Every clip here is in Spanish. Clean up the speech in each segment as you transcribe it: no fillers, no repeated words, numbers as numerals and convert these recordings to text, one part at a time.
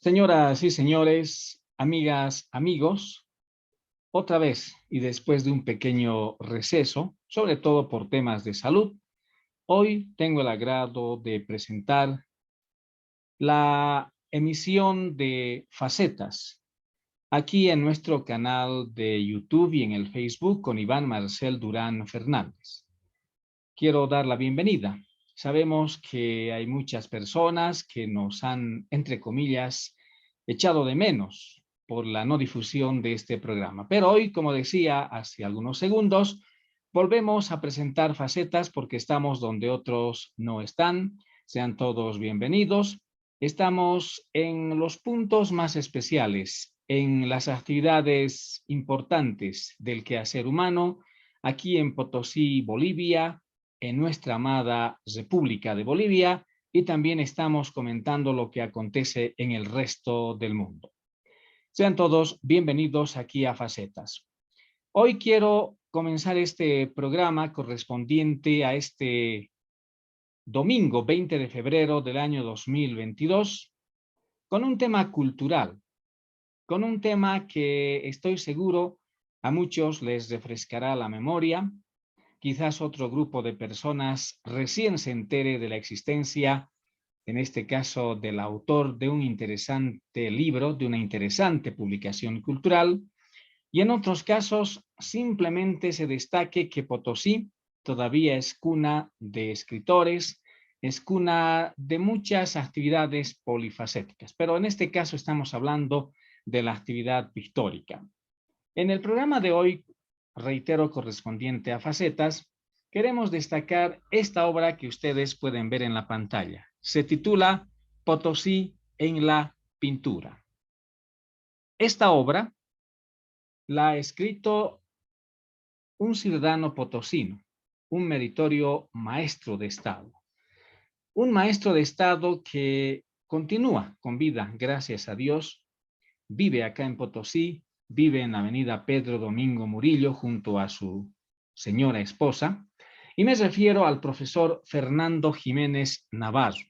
Señoras y señores, amigas, amigos, otra vez y después de un pequeño receso, sobre todo por temas de salud, hoy tengo el agrado de presentar la emisión de Facetas aquí en nuestro canal de YouTube y en el Facebook con Iván Marcel Durán Fernández. Quiero dar la bienvenida. Sabemos que hay muchas personas que nos han, entre comillas, echado de menos por la no difusión de este programa. Pero hoy, como decía hace algunos segundos, volvemos a presentar Facetas porque estamos donde otros no están. Sean todos bienvenidos. Estamos en los puntos más especiales, en las actividades importantes del quehacer humano, aquí en Potosí, Bolivia, en nuestra amada República de Bolivia, y también estamos comentando lo que acontece en el resto del mundo. Sean todos bienvenidos aquí a Facetas. Hoy quiero comenzar este programa correspondiente a este domingo 20 de febrero del año 2022 con un tema cultural, con un tema que estoy seguro a muchos les refrescará la memoria. Quizás otro grupo de personas recién se entere de la existencia, en este caso del autor de un interesante libro, de una interesante publicación cultural, y en otros casos simplemente se destaque que Potosí todavía es cuna de escritores, es cuna de muchas actividades polifacéticas, pero en este caso estamos hablando de la actividad pictórica. En el programa de hoy, reitero, correspondiente a Facetas, queremos destacar esta obra que ustedes pueden ver en la pantalla. Se titula Potosí en la pintura. Esta obra la ha escrito un ciudadano potosino, un meritorio maestro de Estado. Un maestro de Estado que continúa con vida, gracias a Dios, vive acá en Potosí, vive en la avenida Pedro Domingo Murillo junto a su señora esposa, y me refiero al profesor Fernando Jiménez Navarro,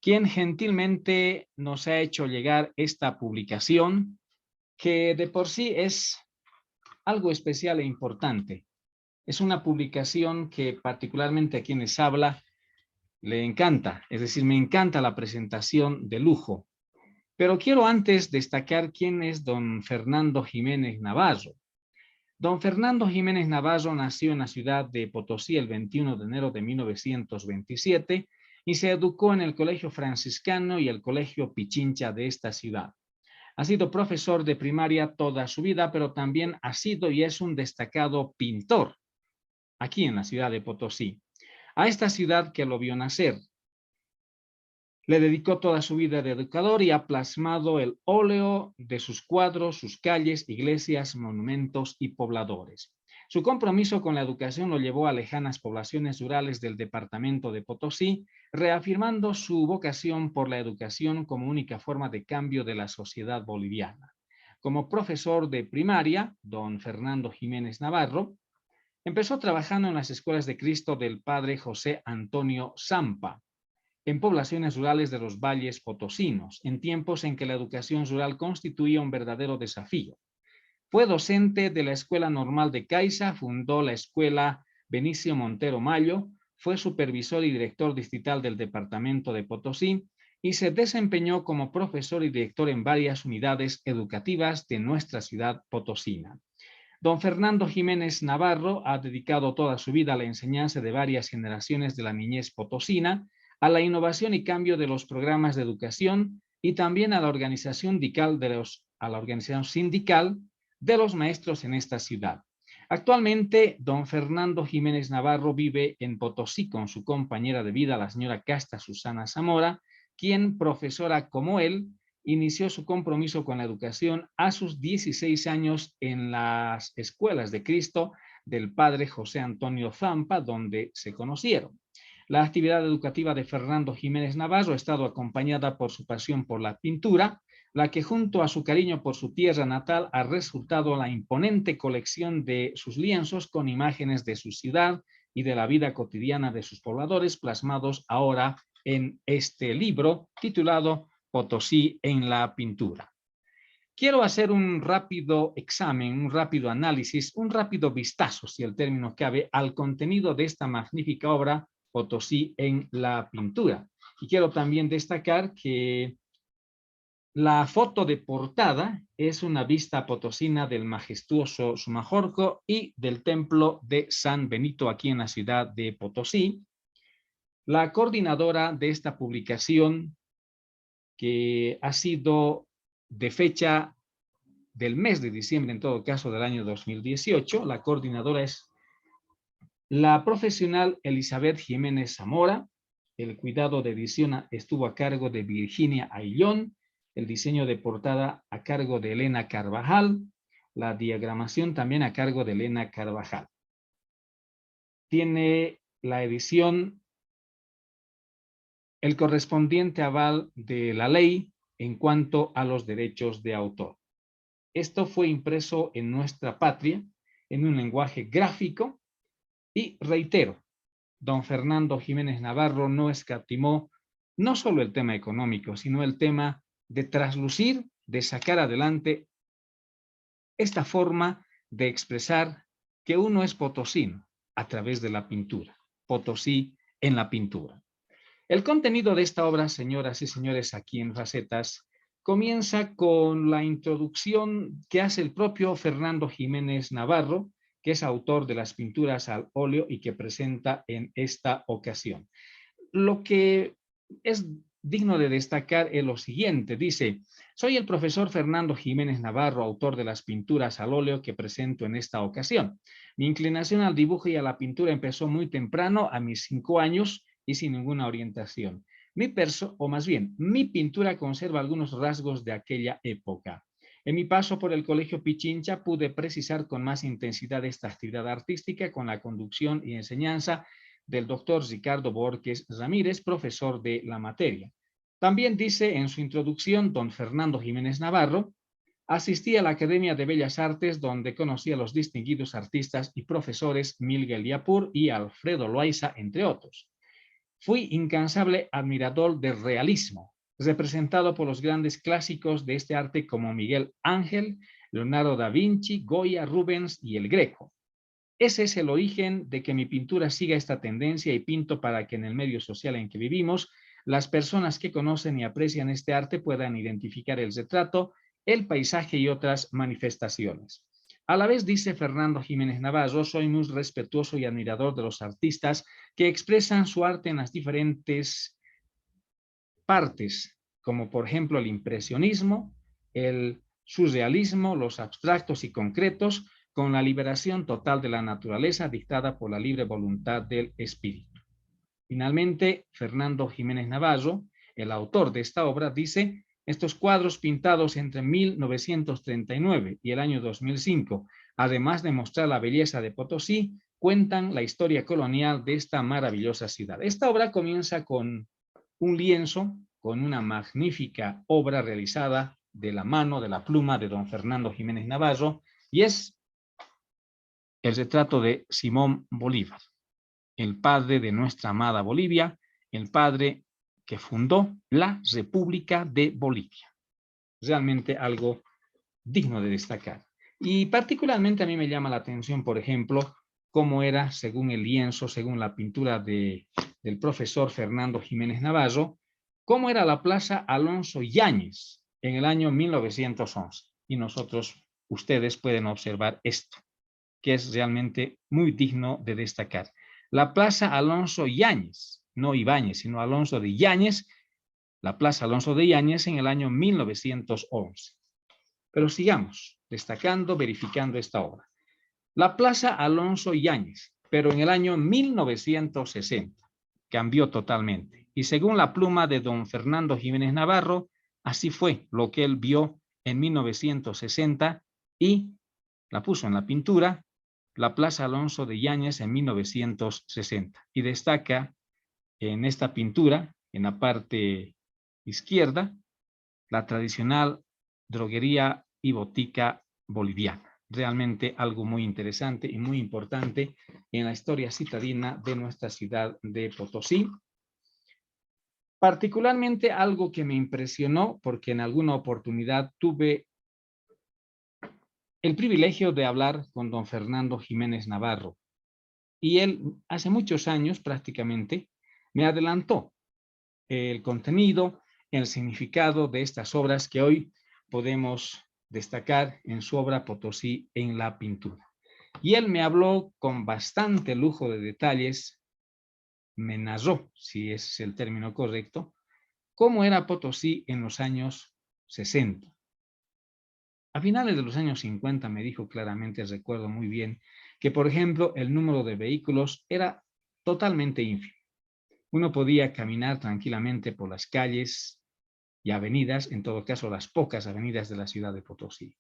quien gentilmente nos ha hecho llegar esta publicación que de por sí es algo especial e importante. Es una publicación que particularmente a quienes habla le encanta, es decir, me encanta la presentación de lujo. Pero quiero antes destacar quién es don Fernando Jiménez Navarro. Don Fernando Jiménez Navarro nació en la ciudad de Potosí el 21 de enero de 1927 y se educó en el Colegio Franciscano y el Colegio Pichincha de esta ciudad. Ha sido profesor de primaria toda su vida, pero también ha sido y es un destacado pintor aquí en la ciudad de Potosí. A esta ciudad que lo vio nacer, le dedicó toda su vida de educador y ha plasmado el óleo de sus cuadros, sus calles, iglesias, monumentos y pobladores. Su compromiso con la educación lo llevó a lejanas poblaciones rurales del departamento de Potosí, reafirmando su vocación por la educación como única forma de cambio de la sociedad boliviana. Como profesor de primaria, don Fernando Jiménez Navarro empezó trabajando en las escuelas de Cristo del padre José Antonio Zampa, en poblaciones rurales de los valles potosinos, en tiempos en que la educación rural constituía un verdadero desafío. Fue docente de la Escuela Normal de Caiza, fundó la Escuela Benicio Montero Mayo, fue supervisor y director distrital del departamento de Potosí y se desempeñó como profesor y director en varias unidades educativas de nuestra ciudad potosina. Don Fernando Jiménez Navarro ha dedicado toda su vida a la enseñanza de varias generaciones de la niñez potosina, a la innovación y cambio de los programas de educación y también a la organización sindical de los maestros en esta ciudad. Actualmente, don Fernando Jiménez Navarro vive en Potosí con su compañera de vida, la señora Casta Susana Zamora, quien, profesora como él, inició su compromiso con la educación a sus 16 años en las escuelas de Cristo del padre José Antonio Zampa, donde se conocieron. La actividad educativa de Fernando Jiménez Navarro ha estado acompañada por su pasión por la pintura, la que junto a su cariño por su tierra natal ha resultado la imponente colección de sus lienzos con imágenes de su ciudad y de la vida cotidiana de sus pobladores, plasmados ahora en este libro titulado Potosí en la pintura. Quiero hacer un rápido examen, un rápido análisis, un rápido vistazo, si el término cabe, al contenido de esta magnífica obra Potosí en la pintura. Y quiero también destacar que la foto de portada es una vista potosina del majestuoso Sumajorco y del templo de San Benito aquí en la ciudad de Potosí. La coordinadora de esta publicación, que ha sido de fecha del mes de diciembre, en todo caso del año 2018, la coordinadora es la profesional Elizabeth Jiménez Zamora. El cuidado de edición estuvo a cargo de Virginia Ayllón, el diseño de portada a cargo de Elena Carvajal, la diagramación también a cargo de Elena Carvajal. Tiene la edición el correspondiente aval de la ley en cuanto a los derechos de autor. Esto fue impreso en nuestra patria en un lenguaje gráfico y reitero, don Fernando Jiménez Navarro no escatimó no solo el tema económico, sino el tema de traslucir, de sacar adelante esta forma de expresar que uno es potosino a través de la pintura. Potosí en la pintura. El contenido de esta obra, señoras y señores, aquí en Facetas, comienza con la introducción que hace el propio Fernando Jiménez Navarro, que es autor de las pinturas al óleo y que presenta en esta ocasión. Lo que es digno de destacar es lo siguiente, dice: soy el profesor Fernando Jiménez Navarro, autor de las pinturas al óleo que presento en esta ocasión. Mi inclinación al dibujo y a la pintura empezó muy temprano, a mis 5 años, y sin ninguna orientación. Mi pintura conserva algunos rasgos de aquella época. En mi paso por el Colegio Pichincha pude precisar con más intensidad esta actividad artística con la conducción y enseñanza del doctor Ricardo Borges Ramírez, profesor de la materia. También dice en su introducción don Fernando Jiménez Navarro: asistí a la Academia de Bellas Artes, donde conocí a los distinguidos artistas y profesores Miguel Yapur y Alfredo Loaiza, entre otros. Fui incansable admirador del realismo, representado por los grandes clásicos de este arte como Miguel Ángel, Leonardo da Vinci, Goya, Rubens y el Greco. Ese es el origen de que mi pintura siga esta tendencia y pinto para que en el medio social en que vivimos, las personas que conocen y aprecian este arte puedan identificar el retrato, el paisaje y otras manifestaciones. A la vez, dice Fernando Jiménez Navarro, soy muy respetuoso y admirador de los artistas que expresan su arte en las diferentes partes, como por ejemplo el impresionismo, el surrealismo, los abstractos y concretos, con la liberación total de la naturaleza dictada por la libre voluntad del espíritu. Finalmente, Fernando Jiménez Navarro, el autor de esta obra, dice: estos cuadros pintados entre 1939 y el año 2005, además de mostrar la belleza de Potosí, cuentan la historia colonial de esta maravillosa ciudad. Esta obra comienza con un lienzo, con una magnífica obra realizada de la mano, de la pluma de don Fernando Jiménez Navarro, y es el retrato de Simón Bolívar, el padre de nuestra amada Bolivia, el padre que fundó la República de Bolivia. Realmente algo digno de destacar. Y particularmente a mí me llama la atención, por ejemplo, cómo era, según el lienzo, según la pintura del profesor Fernando Jiménez Navarro, cómo era la Plaza Alonso Yáñez en el año 1911. Y nosotros, ustedes pueden observar esto, que es realmente muy digno de destacar. La Plaza Alonso Yáñez, no Ibáñez, sino Alonso de Yáñez, la Plaza Alonso de Yáñez en el año 1911. Pero sigamos destacando, verificando esta obra. La Plaza Alonso Yáñez, pero en el año 1960, cambió totalmente. Y según la pluma de don Fernando Jiménez Navarro, así fue lo que él vio en 1960 y la puso en la pintura, la Plaza Alonso de Yáñez en 1960. Y destaca en esta pintura, en la parte izquierda, la tradicional droguería y botica boliviana. Realmente algo muy interesante y muy importante en la historia citadina de nuestra ciudad de Potosí. Particularmente algo que me impresionó, porque en alguna oportunidad tuve el privilegio de hablar con don Fernando Jiménez Navarro. Y él, hace muchos años prácticamente, me adelantó el contenido, el significado de estas obras que hoy podemos destacar en su obra Potosí en la pintura. Y él me habló con bastante lujo de detalles, me narró, si es el término correcto, cómo era Potosí en los años 60. A finales de los años 50 me dijo claramente, recuerdo muy bien, que por ejemplo el número de vehículos era totalmente ínfimo. Uno podía caminar tranquilamente por las calles y avenidas, en todo caso las pocas avenidas de la ciudad de Potosí.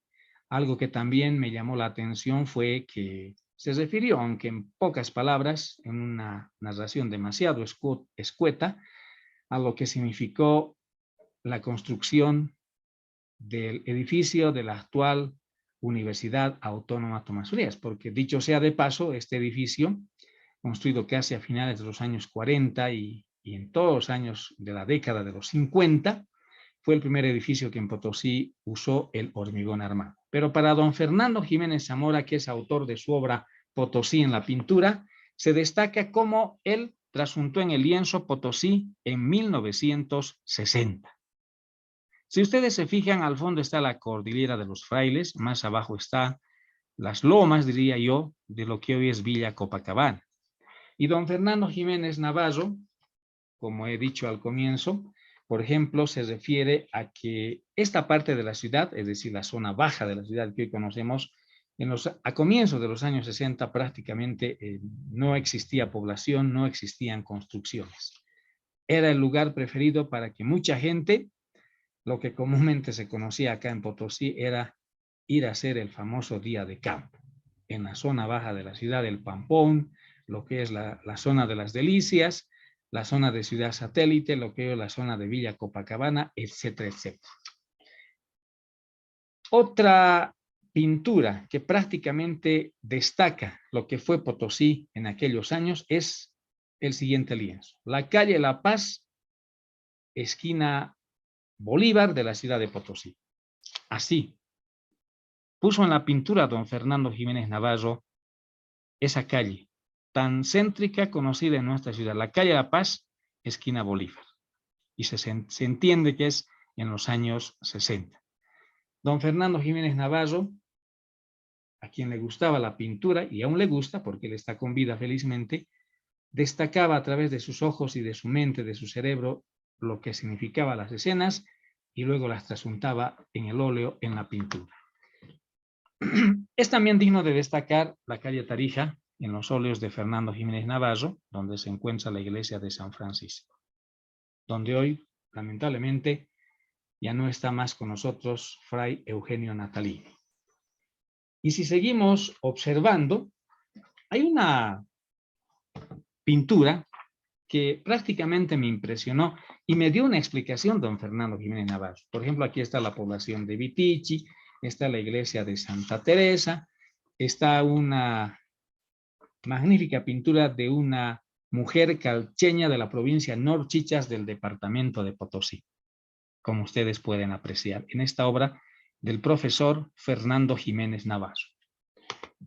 Algo que también me llamó la atención fue que se refirió, aunque en pocas palabras, en una narración demasiado escueta, a lo que significó la construcción del edificio de la actual Universidad Autónoma Tomás Frías, porque dicho sea de paso, este edificio, construido casi a finales de los años 40 y en todos los años de la década de los 50, fue el primer edificio que en Potosí usó el hormigón armado. Pero para don Fernando Jiménez Zamora, que es autor de su obra Potosí en la pintura, se destaca cómo él trasuntó en el lienzo Potosí en 1960. Si ustedes se fijan, al fondo está la cordillera de los Frailes, más abajo está las lomas, diría yo, de lo que hoy es Villa Copacabana. Y don Fernando Jiménez Navarro, como he dicho al comienzo, por ejemplo, se refiere a que esta parte de la ciudad, es decir, la zona baja de la ciudad que hoy conocemos, a comienzos de los años 60 prácticamente no existía población, no existían construcciones. Era el lugar preferido para que mucha gente, lo que comúnmente se conocía acá en Potosí, era ir a hacer el famoso día de campo. En la zona baja de la ciudad del Pampón, lo que es la zona de las Delicias, la zona de Ciudad Satélite, lo que es la zona de Villa Copacabana, etcétera, etcétera. Otra pintura que prácticamente destaca lo que fue Potosí en aquellos años es el siguiente lienzo. La calle La Paz, esquina Bolívar de la ciudad de Potosí. Así puso en la pintura don Fernando Jiménez Navarro esa calle tan céntrica conocida en nuestra ciudad, la calle La Paz, esquina Bolívar. Y se entiende que es en los años 60. Don Fernando Jiménez Navarro, a quien le gustaba la pintura, y aún le gusta porque él está con vida felizmente, destacaba a través de sus ojos y de su mente, de su cerebro, lo que significaba las escenas y luego las trasuntaba en el óleo, en la pintura. Es también digno de destacar la calle Tarija, en los óleos de Fernando Jiménez Navarro, donde se encuentra la iglesia de San Francisco, donde hoy, lamentablemente, ya no está más con nosotros Fray Eugenio Natalini. Y si seguimos observando, hay una pintura que prácticamente me impresionó y me dio una explicación don Fernando Jiménez Navarro. Por ejemplo, aquí está la población de Vitichi, está la iglesia de Santa Teresa, está una magnífica pintura de una mujer calcheña de la provincia Norchichas del departamento de Potosí, como ustedes pueden apreciar en esta obra del profesor Fernando Jiménez Navarro.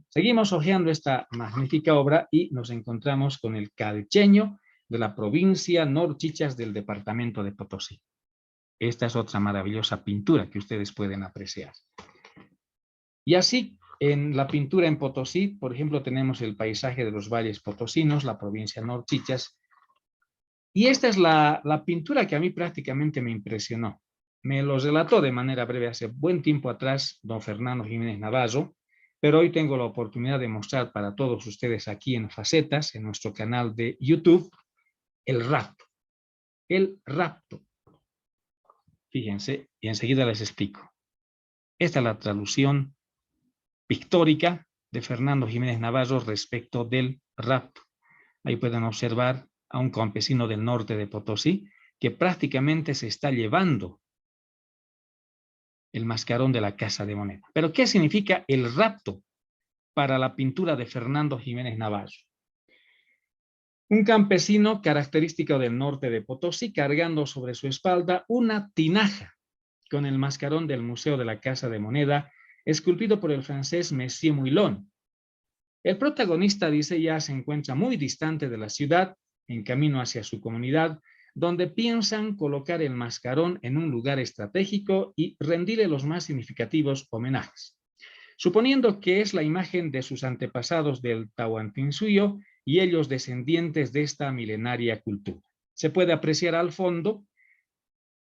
Seguimos hojeando esta magnífica obra y nos encontramos con el calcheño de la provincia Norchichas del departamento de Potosí. Esta es otra maravillosa pintura que ustedes pueden apreciar. Y así, en la pintura en Potosí, por ejemplo, tenemos el paisaje de los valles potosinos, la provincia Norchichas. Y esta es la pintura que a mí prácticamente me impresionó. Me lo relató de manera breve hace buen tiempo atrás don Fernando Jiménez Navarro, pero hoy tengo la oportunidad de mostrar para todos ustedes aquí en Facetas, en nuestro canal de YouTube, el rapto. El rapto. Fíjense, y enseguida les explico. Esta es la traducción pictórica de Fernando Jiménez Navarro respecto del rapto. Ahí pueden observar a un campesino del norte de Potosí que prácticamente se está llevando el mascarón de la Casa de Moneda. Pero ¿qué significa el rapto para la pintura de Fernando Jiménez Navarro? Un campesino característico del norte de Potosí cargando sobre su espalda una tinaja con el mascarón del Museo de la Casa de Moneda, esculpido por el francés Messier Moulon. El protagonista, dice, ya se encuentra muy distante de la ciudad, en camino hacia su comunidad, donde piensan colocar el mascarón en un lugar estratégico y rendirle los más significativos homenajes. Suponiendo que es la imagen de sus antepasados del Tahuantinsuyo y ellos descendientes de esta milenaria cultura. Se puede apreciar al fondo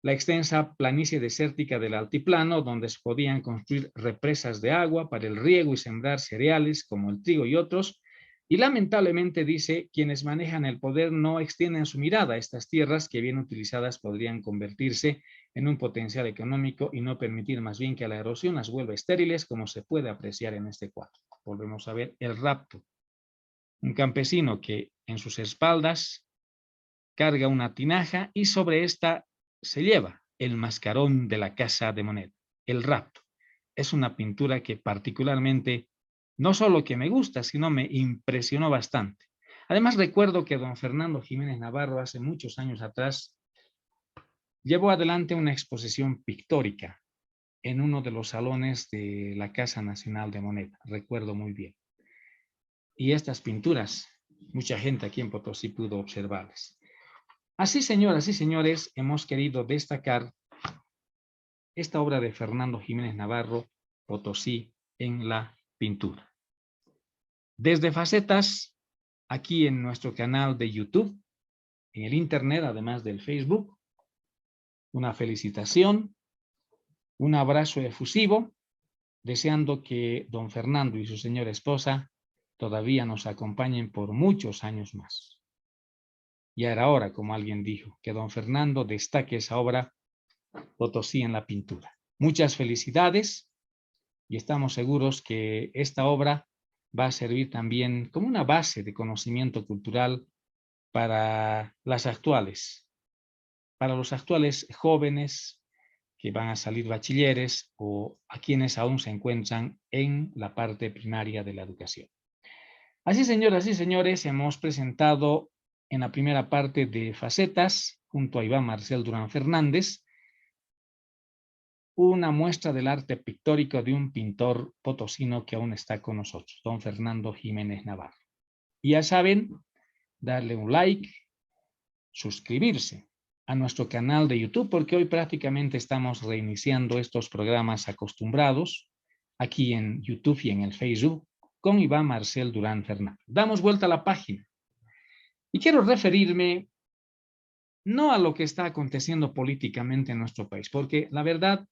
la extensa planicie desértica del altiplano, donde se podían construir represas de agua para el riego y sembrar cereales como el trigo y otros, y lamentablemente, dice, quienes manejan el poder no extienden su mirada a estas tierras que bien utilizadas podrían convertirse en un potencial económico y no permitir más bien que la erosión las vuelva estériles, como se puede apreciar en este cuadro. Volvemos a ver el rapto. Un campesino que en sus espaldas carga una tinaja y sobre esta se lleva el mascarón de la Casa de Moneda, el rapto. Es una pintura que particularmente, no solo que me gusta, sino me impresionó bastante. Además, recuerdo que don Fernando Jiménez Navarro hace muchos años atrás llevó adelante una exposición pictórica en uno de los salones de la Casa Nacional de Moneda, recuerdo muy bien. Y estas pinturas, mucha gente aquí en Potosí pudo observarlas. Así, señoras y señores, hemos querido destacar esta obra de Fernando Jiménez Navarro, Potosí en la pintura. Desde Facetas, aquí en nuestro canal de YouTube, en el Internet, además del Facebook, una felicitación, un abrazo efusivo, deseando que don Fernando y su señora esposa todavía nos acompañen por muchos años más. Ya era hora, como alguien dijo, que don Fernando destaque esa obra Potosí en la pintura. Muchas felicidades y estamos seguros que esta obra va a servir también como una base de conocimiento cultural para los actuales jóvenes que van a salir bachilleres o a quienes aún se encuentran en la parte primaria de la educación. Así, señoras y señores, hemos presentado en la primera parte de Facetas, junto a Iván Marcel Durán Fernández, una muestra del arte pictórico de un pintor potosino que aún está con nosotros, don Fernando Jiménez Navarro. Y ya saben, darle un like, suscribirse a nuestro canal de YouTube, porque hoy prácticamente estamos reiniciando estos programas acostumbrados aquí en YouTube y en el Facebook con Iván Marcel Durán Fernández. Damos vuelta a la página y quiero referirme no a lo que está aconteciendo políticamente en nuestro país, porque la verdad,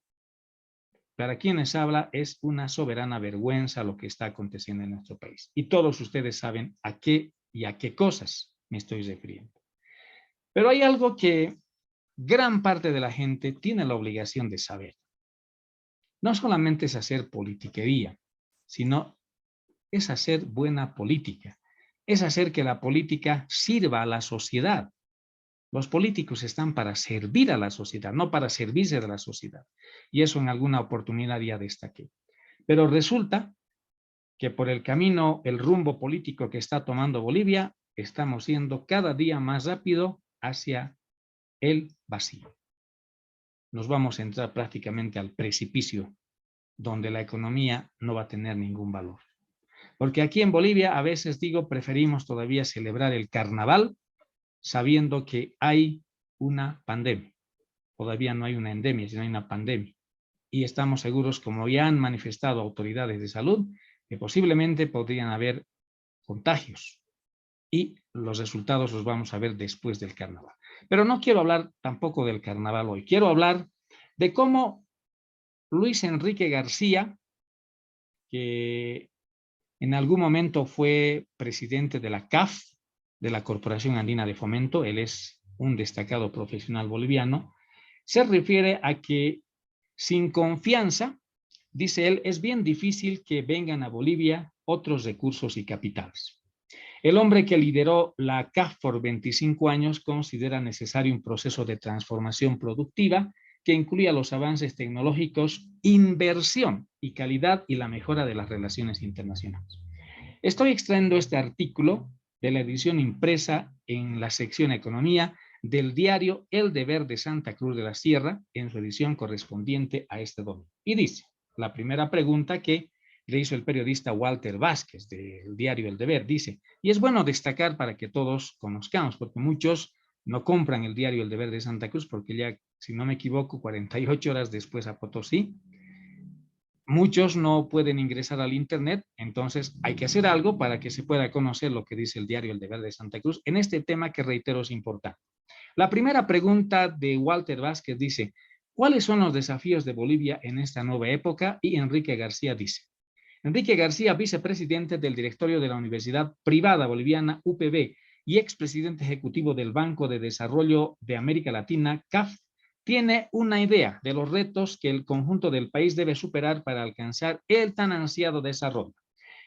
para quienes habla, es una soberana vergüenza lo que está aconteciendo en nuestro país. Y todos ustedes saben a qué y a qué cosas me estoy refiriendo. Pero hay algo que gran parte de la gente tiene la obligación de saber. No solamente es hacer politiquería, sino es hacer buena política. Es hacer que la política sirva a la sociedad. Los políticos están para servir a la sociedad, no para servirse de la sociedad. Y eso en alguna oportunidad ya destaqué. Pero resulta que por el camino, el rumbo político que está tomando Bolivia, estamos yendo cada día más rápido hacia el vacío. Nos vamos a entrar prácticamente al precipicio, donde la economía no va a tener ningún valor. Porque aquí en Bolivia, a veces digo, preferimos todavía celebrar el carnaval, sabiendo que hay una pandemia. Todavía no hay una endemia, sino hay una pandemia. Y estamos seguros, como ya han manifestado autoridades de salud, que posiblemente podrían haber contagios. Y los resultados los vamos a ver después del carnaval. Pero no quiero hablar tampoco del carnaval hoy. Quiero hablar de cómo Luis Enrique García, que en algún momento fue presidente de la CAF, de la Corporación Andina de Fomento, él es un destacado profesional boliviano, se refiere a que sin confianza, dice él, es bien difícil que vengan a Bolivia otros recursos y capitales. El hombre que lideró la CAF por 25 años considera necesario un proceso de transformación productiva que incluya los avances tecnológicos, inversión y calidad y la mejora de las relaciones internacionales. Estoy extrayendo este artículo de la edición impresa en la sección Economía del diario El Deber de Santa Cruz de la Sierra, en su edición correspondiente a este domingo. Y dice, la primera pregunta que le hizo el periodista Walter Vázquez del diario El Deber, dice, y es bueno destacar para que todos conozcamos, porque muchos no compran el diario El Deber de Santa Cruz, porque ya, si no me equivoco, 48 horas después a Potosí, muchos no pueden ingresar al internet, entonces hay que hacer algo para que se pueda conocer lo que dice el diario El Deber de Santa Cruz en este tema que, reitero, es importante. La primera pregunta de Walter Vázquez dice, ¿cuáles son los desafíos de Bolivia en esta nueva época? Y Enrique García dice, Enrique García, vicepresidente del directorio de la Universidad Privada Boliviana, UPB, y expresidente ejecutivo del Banco de Desarrollo de América Latina, CAF, tiene una idea de los retos que el conjunto del país debe superar para alcanzar el tan ansiado desarrollo.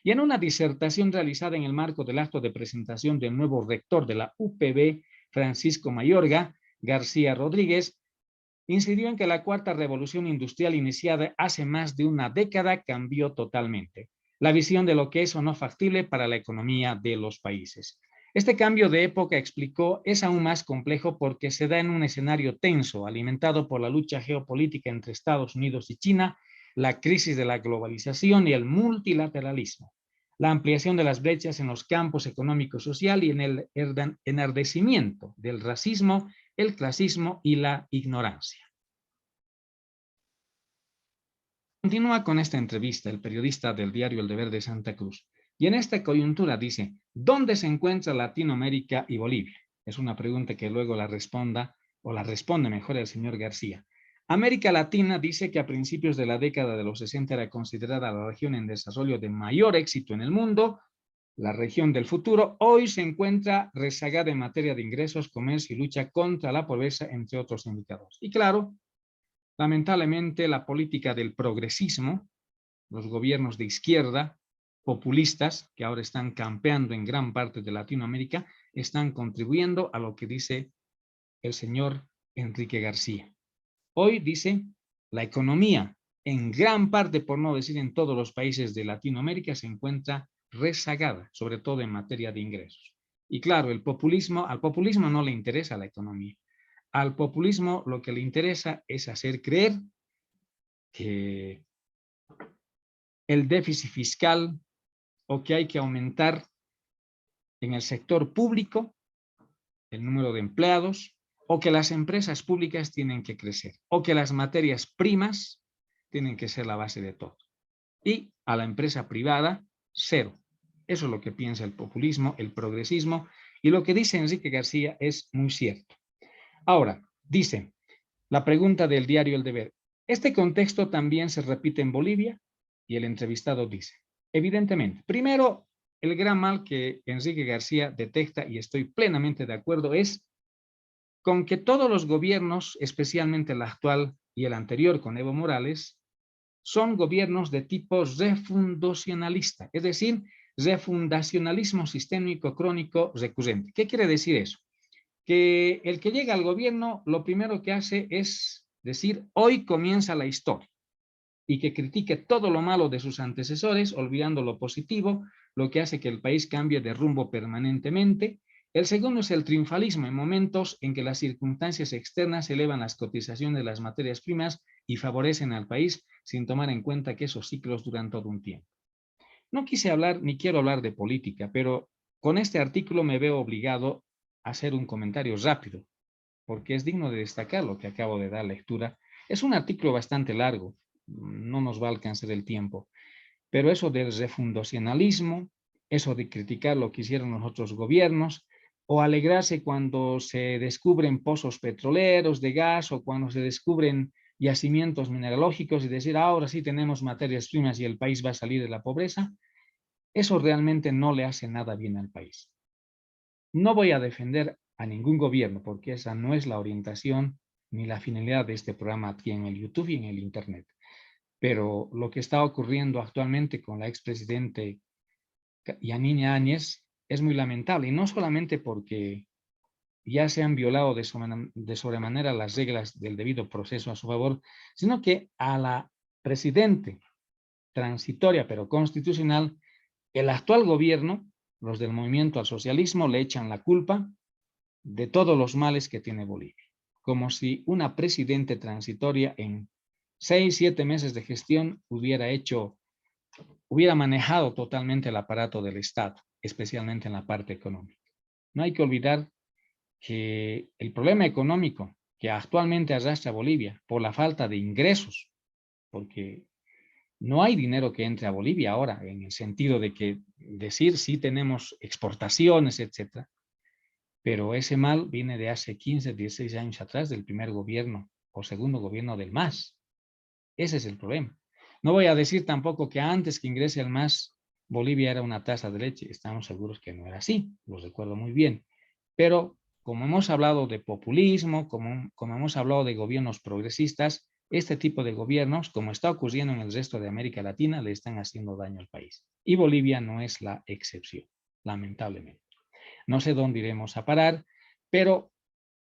Y en una disertación realizada en el marco del acto de presentación del nuevo rector de la UPB, Francisco Mayorga García Rodríguez, incidió en que la cuarta revolución industrial iniciada hace más de una década cambió totalmente la visión de lo que es o no factible para la economía de los países. Este cambio de época, explicó, es aún más complejo porque se da en un escenario tenso, alimentado por la lucha geopolítica entre Estados Unidos y China, la crisis de la globalización y el multilateralismo, la ampliación de las brechas en los campos económico, social y en el enardecimiento del racismo, el clasismo y la ignorancia. Continúa con esta entrevista el periodista del diario El Deber de Santa Cruz. Y en esta coyuntura dice, ¿dónde se encuentra Latinoamérica y Bolivia? Es una pregunta que luego la responde mejor el señor García. América Latina, dice, que a principios de la década de los 60 era considerada la región en desarrollo de mayor éxito en el mundo. La región del futuro hoy se encuentra rezagada en materia de ingresos, comercio y lucha contra la pobreza, entre otros indicadores. Y claro, lamentablemente la política del progresismo, los gobiernos de izquierda, populistas, que ahora están campeando en gran parte de Latinoamérica, están contribuyendo a lo que dice el señor Enrique García. Hoy, dice, la economía en gran parte, por no decir en todos los países de Latinoamérica, se encuentra rezagada, sobre todo en materia de ingresos. Y claro, al populismo no le interesa la economía. Al populismo lo que le interesa es hacer creer que el déficit fiscal o que hay que aumentar en el sector público el número de empleados, o que las empresas públicas tienen que crecer, o que las materias primas tienen que ser la base de todo. Y a la empresa privada, cero. Eso es lo que piensa el populismo, el progresismo, y lo que dice Enrique García es muy cierto. Ahora, dice la pregunta del diario El Deber, ¿este contexto también se repite en Bolivia? Y el entrevistado dice, evidentemente, primero, el gran mal que Enrique García detecta, y estoy plenamente de acuerdo, es con que todos los gobiernos, especialmente el actual y el anterior con Evo Morales, son gobiernos de tipo refundacionalista, es decir, refundacionalismo sistémico crónico recurrente. ¿Qué quiere decir eso? Que el que llega al gobierno lo primero que hace es decir, hoy comienza la historia, y que critique todo lo malo de sus antecesores, olvidando lo positivo, lo que hace que el país cambie de rumbo permanentemente. El segundo es el triunfalismo, en momentos en que las circunstancias externas elevan las cotizaciones de las materias primas y favorecen al país, sin tomar en cuenta que esos ciclos duran todo un tiempo. No quise hablar, ni quiero hablar de política, pero con este artículo me veo obligado a hacer un comentario rápido, porque es digno de destacar lo que acabo de dar lectura. Es un artículo bastante largo, no nos va a alcanzar el tiempo, pero eso del refundacionalismo, eso de criticar lo que hicieron los otros gobiernos, o alegrarse cuando se descubren pozos petroleros de gas, o cuando se descubren yacimientos mineralógicos y decir, ahora sí tenemos materias primas y el país va a salir de la pobreza, eso realmente no le hace nada bien al país. No voy a defender a ningún gobierno, porque esa no es la orientación ni la finalidad de este programa aquí en el YouTube y en el Internet. Pero lo que está ocurriendo actualmente con la expresidente Yanine Áñez es muy lamentable, y no solamente porque ya se han violado de sobremanera las reglas del debido proceso a su favor, sino que a la presidente transitoria pero constitucional, el actual gobierno, los del movimiento al socialismo, le echan la culpa de todos los males que tiene Bolivia, como si una presidente transitoria en 6, 7 meses de gestión hubiera manejado totalmente el aparato del Estado, especialmente en la parte económica. No hay que olvidar que el problema económico que actualmente arrastra Bolivia por la falta de ingresos, porque no hay dinero que entre a Bolivia ahora, en el sentido de que decir sí tenemos exportaciones, etcétera, pero ese mal viene de hace 15, 16 años atrás del primer gobierno o segundo gobierno del MAS. Ese es el problema. No voy a decir tampoco que antes que ingrese el MAS, Bolivia era una taza de leche. Estamos seguros que no era así, lo recuerdo muy bien. Pero como hemos hablado de populismo, como hemos hablado de gobiernos progresistas, este tipo de gobiernos, como está ocurriendo en el resto de América Latina, le están haciendo daño al país. Y Bolivia no es la excepción, lamentablemente. No sé dónde iremos a parar, pero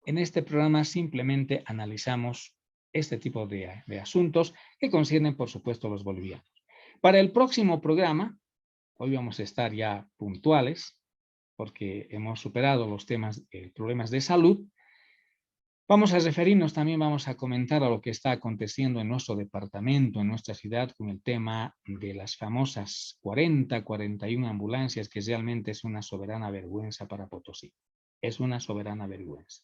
en este programa simplemente analizamos este tipo de asuntos que conciernen, por supuesto, a los bolivianos. Para el próximo programa, hoy vamos a estar ya puntuales, porque hemos superado los problemas de salud. Vamos a referirnos, también vamos a comentar a lo que está aconteciendo en nuestro departamento, en nuestra ciudad, con el tema de las famosas 40, 41 ambulancias, que realmente es una soberana vergüenza para Potosí. Es una soberana vergüenza.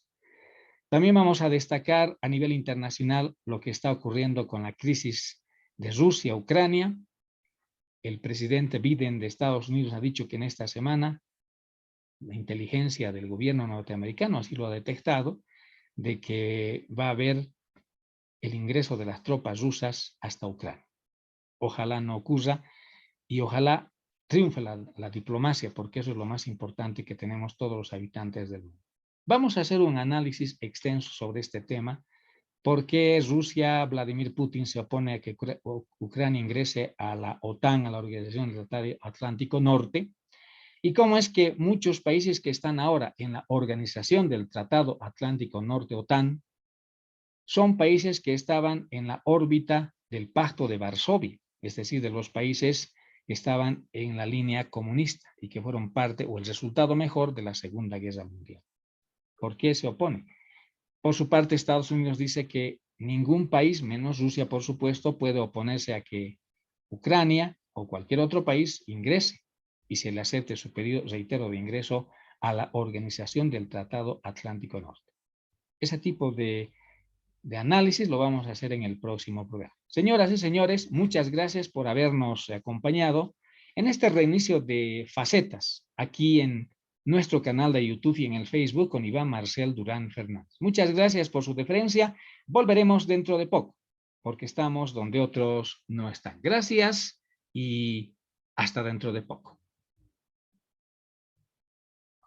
También vamos a destacar a nivel internacional lo que está ocurriendo con la crisis de Rusia-Ucrania. El presidente Biden de Estados Unidos ha dicho que en esta semana la inteligencia del gobierno norteamericano así lo ha detectado, de que va a haber el ingreso de las tropas rusas hasta Ucrania. Ojalá no ocurra y ojalá triunfe la diplomacia, porque eso es lo más importante que tenemos todos los habitantes del mundo. Vamos a hacer un análisis extenso sobre este tema. ¿Por qué Rusia, Vladimir Putin, se opone a que Ucrania ingrese a la OTAN, a la Organización del Tratado Atlántico Norte? ¿Y cómo es que muchos países que están ahora en la Organización del Tratado Atlántico Norte, OTAN, son países que estaban en la órbita del Pacto de Varsovia, es decir, de los países que estaban en la línea comunista y que fueron parte o el resultado mejor de la Segunda Guerra Mundial? ¿Por qué se opone? Por su parte, Estados Unidos dice que ningún país, menos Rusia, por supuesto, puede oponerse a que Ucrania o cualquier otro país ingrese y se le acepte su pedido, reitero, de ingreso a la Organización del Tratado Atlántico Norte. Ese tipo de análisis lo vamos a hacer en el próximo programa. Señoras y señores, muchas gracias por habernos acompañado en este reinicio de Facetas aquí en nuestro canal de YouTube y en el Facebook con Iván Marcel Durán Fernández. Muchas gracias por su deferencia. Volveremos dentro de poco, porque estamos donde otros no están. Gracias y hasta dentro de poco.